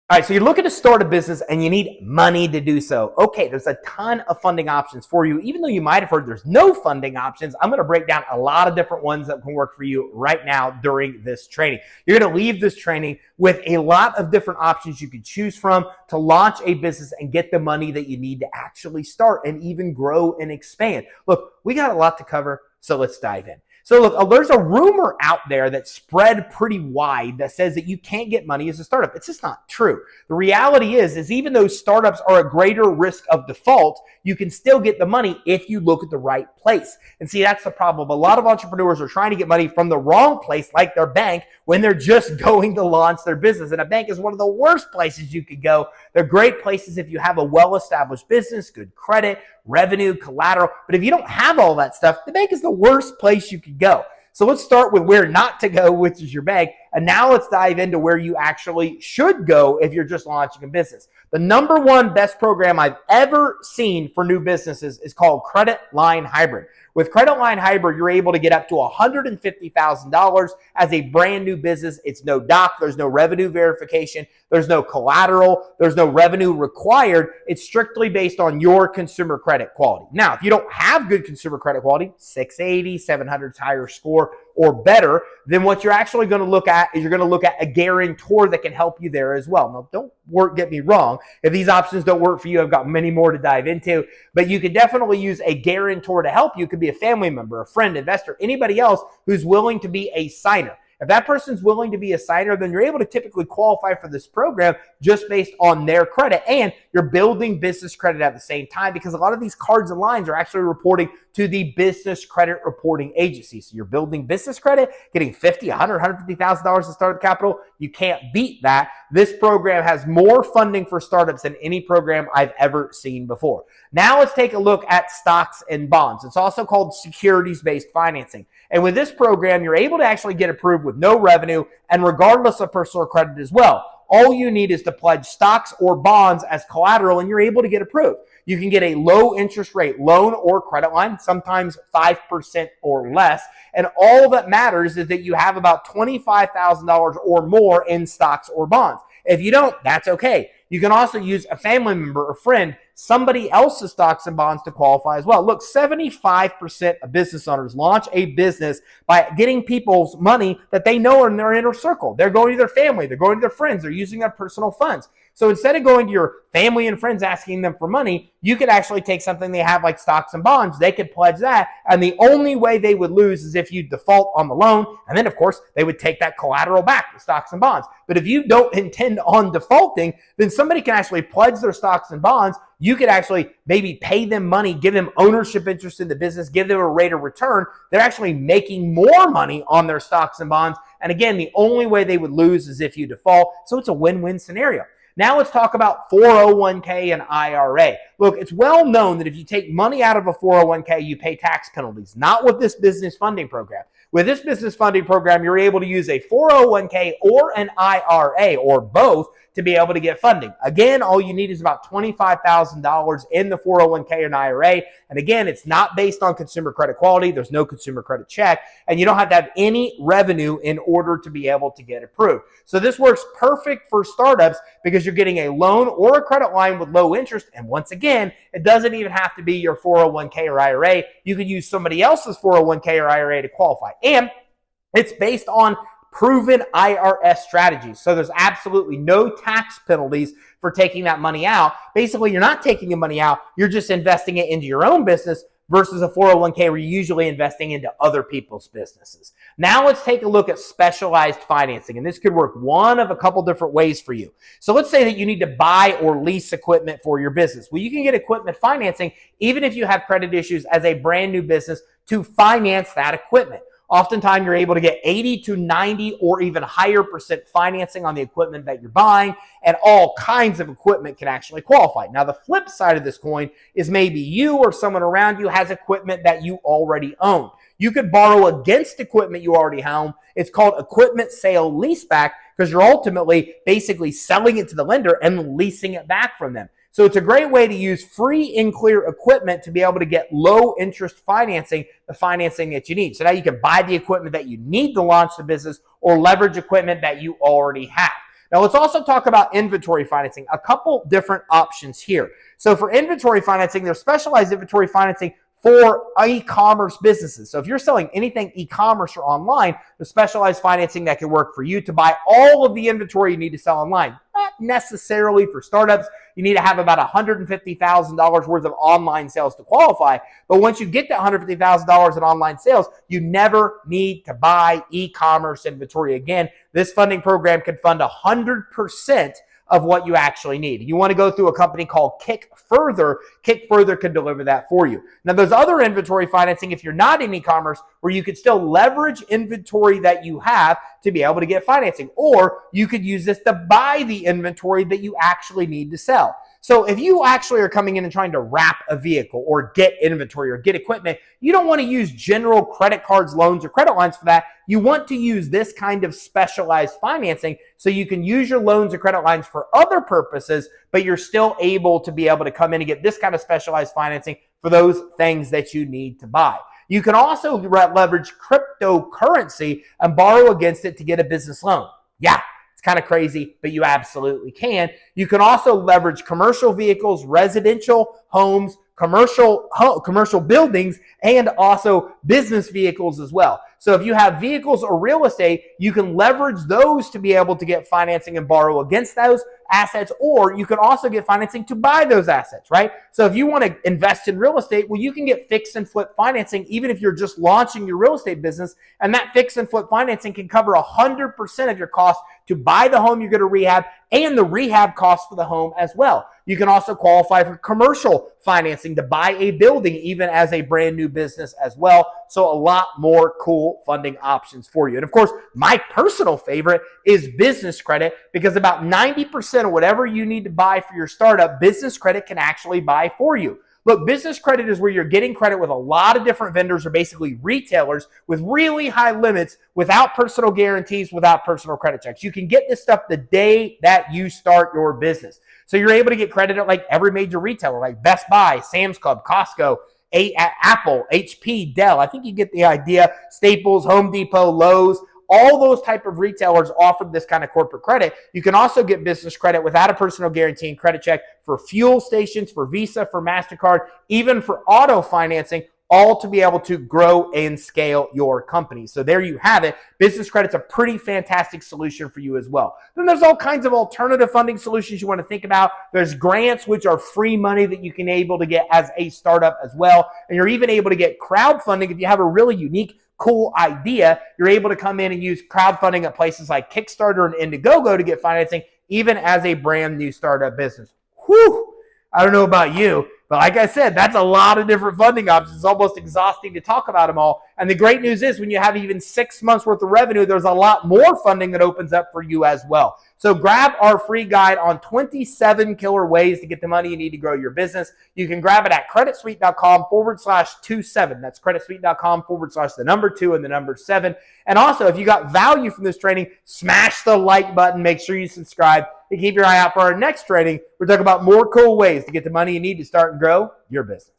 All right, so you're looking to start a business and you need money to do so. Okay, there's a ton of funding options for you. Even though you might have heard there's no funding options, I'm going to break down a lot of different ones that can work for you right now during this training. You're going to leave this training with a lot of different options you can choose from to launch a business and get the money that you need to actually start and even grow and expand. Look, we got a lot to cover, so let's dive in. So look, there's a rumor out there that spread pretty wide that says that you can't get money as a startup. It's just not true. The reality is even though startups are a greater risk of default, you can still get the money if you look at the right place. And see, that's the problem. A lot of entrepreneurs are trying to get money from the wrong place, like their bank, when they're just going to launch their business. And a bank is one of the worst places you could go. They're great places if you have a well-established business, good credit, revenue, collateral. But if you don't have all that stuff, the bank is the worst place you could go. So let's start with where not to go, which is your bank. And now let's dive into where you actually should go if you're just launching a business. The number one best program I've ever seen for new businesses is called Credit Line Hybrid. With Credit Line Hybrid, you're able to get up to $150,000 as a brand new business. It's no doc, there's no revenue verification, there's no collateral, there's no revenue required. It's strictly based on your consumer credit quality. Now, if you don't have good consumer credit quality, 680, 700 higher score or better, then what you're actually going to look at is you're going to look at a guarantor that can help you there as well. Now, get me wrong. If these options don't work for you, I've got many more to dive into, but you could definitely use a guarantor to help you. It could be a family member, a friend, investor, anybody else who's willing to be a signer. If that person's willing to be a signer, then you're able to typically qualify for this program just based on their credit. And you're building business credit at the same time because a lot of these cards and lines are actually reporting to the business credit reporting agency. So you're building business credit, getting $50,000, $100,000, $150,000 in startup capital. You can't beat that. This program has more funding for startups than any program I've ever seen before. Now let's take a look at stocks and bonds. It's also called securities-based financing. And with this program, you're able to actually get approved with no revenue and regardless of personal credit as well. All you need is to pledge stocks or bonds as collateral and you're able to get approved. You can get a low interest rate loan or credit line, sometimes 5% or less. And all that matters is that you have about $25,000 or more in stocks or bonds. If you don't, that's okay. You can also use a family member or friend, somebody else's stocks and bonds to qualify as well. Look, 75% of business owners launch a business by getting people's money that they know are in their inner circle. They're going to their family, they're going to their friends, they're using their personal funds. So instead of going to your family and friends asking them for money, you could actually take something they have like stocks and bonds. They could pledge that. And the only way they would lose is if you default on the loan. And then, of course, they would take that collateral back, the stocks and bonds. But if you don't intend on defaulting, then somebody can actually pledge their stocks and bonds. You could actually maybe pay them money, give them ownership interest in the business, give them a rate of return. They're actually making more money on their stocks and bonds. And again, the only way they would lose is if you default. So it's a win-win scenario. Now let's talk about 401k and IRA. Look, it's well known that if you take money out of a 401k, you pay tax penalties. Not with this business funding program. With this business funding program, you're able to use a 401k or an IRA or both to be able to get funding. Again, all you need is about $25,000 in the 401k and IRA. And again, it's not based on consumer credit quality. There's no consumer credit check. And you don't have to have any revenue in order to be able to get approved. So this works perfect for startups because you're getting a loan or a credit line with low interest. And once again, it doesn't even have to be your 401k or IRA. You could use somebody else's 401k or IRA to qualify. And it's based on proven IRS strategies. So there's absolutely no tax penalties for taking that money out. Basically, you're not taking the money out. You're just investing it into your own business versus a 401k where you're usually investing into other people's businesses. Now let's take a look at specialized financing. And this could work one of a couple different ways for you. So let's say that you need to buy or lease equipment for your business. Well, you can get equipment financing even if you have credit issues as a brand new business to finance that equipment. Oftentimes, you're able to get 80 to 90 or even higher % financing on the equipment that you're buying, and all kinds of equipment can actually qualify. Now, the flip side of this coin is maybe you or someone around you has equipment that you already own. You could borrow against equipment you already own. It's called equipment sale leaseback because you're ultimately basically selling it to the lender and leasing it back from them. So it's a great way to use free and clear equipment to be able to get low interest financing, the financing that you need. So now you can buy the equipment that you need to launch the business or leverage equipment that you already have. Now, let's also talk about inventory financing, a couple different options here. So for inventory financing, there's specialized inventory financing for e-commerce businesses. So if you're selling anything e-commerce or online, there's specialized financing that can work for you to buy all of the inventory you need to sell online. Not necessarily for startups. You need to have about $150,000 worth of online sales to qualify. But once you get to $150,000 in online sales, you never need to buy e-commerce inventory again. This funding program can fund 100% of what you actually need. You want to go through a company called Kick Further. Kick Further can deliver that for you. Now, there's other inventory financing if you're not in e-commerce where you could still leverage inventory that you have to be able to get financing, or you could use this to buy the inventory that you actually need to sell. So if you actually are coming in and trying to wrap a vehicle or get inventory or get equipment, you don't want to use general credit cards, loans, or credit lines for that. You want to use this kind of specialized financing so you can use your loans or credit lines for other purposes, but you're still able to be able to come in and get this kind of specialized financing for those things that you need to buy. You can also leverage cryptocurrency and borrow against it to get a business loan. Yeah. It's kind of crazy, but you absolutely can. You can also leverage commercial vehicles, residential homes, commercial buildings, and also business vehicles as well. So if you have vehicles or real estate, you can leverage those to be able to get financing and borrow against those assets, or you can also get financing to buy those assets, right? So if you want to invest in real estate, well, you can get fix and flip financing even if you're just launching your real estate business, and that fix and flip financing can cover 100% of your cost to buy the home you're going to rehab and the rehab costs for the home as well. You can also qualify for commercial financing to buy a building even as a brand new business as well. So a lot more cool funding options for you. And of course, my personal favorite is business credit, because about 90% of whatever you need to buy for your startup, business credit can actually buy for you. Look, business credit is where you're getting credit with a lot of different vendors or basically retailers with really high limits without personal guarantees, without personal credit checks. You can get this stuff the day that you start your business. So you're able to get credit at like every major retailer, like Best Buy, Sam's Club, Costco, Apple, HP, Dell. I think you get the idea. Staples, Home Depot, Lowe's. All those type of retailers offer this kind of corporate credit. You can also get business credit without a personal guarantee and credit check for fuel stations, for Visa, for MasterCard, even for auto financing, all to be able to grow and scale your company. So there you have it. Business credit's a pretty fantastic solution for you as well. Then there's all kinds of alternative funding solutions you want to think about. There's grants, which are free money that you can able to get as a startup as well. And you're even able to get crowdfunding if you have a really unique, cool idea. You're able to come in and use crowdfunding at places like Kickstarter and Indiegogo to get financing, even as a brand new startup business. Whew! I don't know about you, but like I said, that's a lot of different funding options. It's almost exhausting to talk about them all. And the great news is when you have even 6 months worth of revenue, there's a lot more funding that opens up for you as well. So grab our free guide on 27 killer ways to get the money you need to grow your business. You can grab it at creditsuite.com/27. That's creditsuite.com/2 and the number 7. And also, if you got value from this training, smash the like button. Make sure you subscribe and keep your eye out for our next training. We're talking about more cool ways to get the money you need to start and grow your business.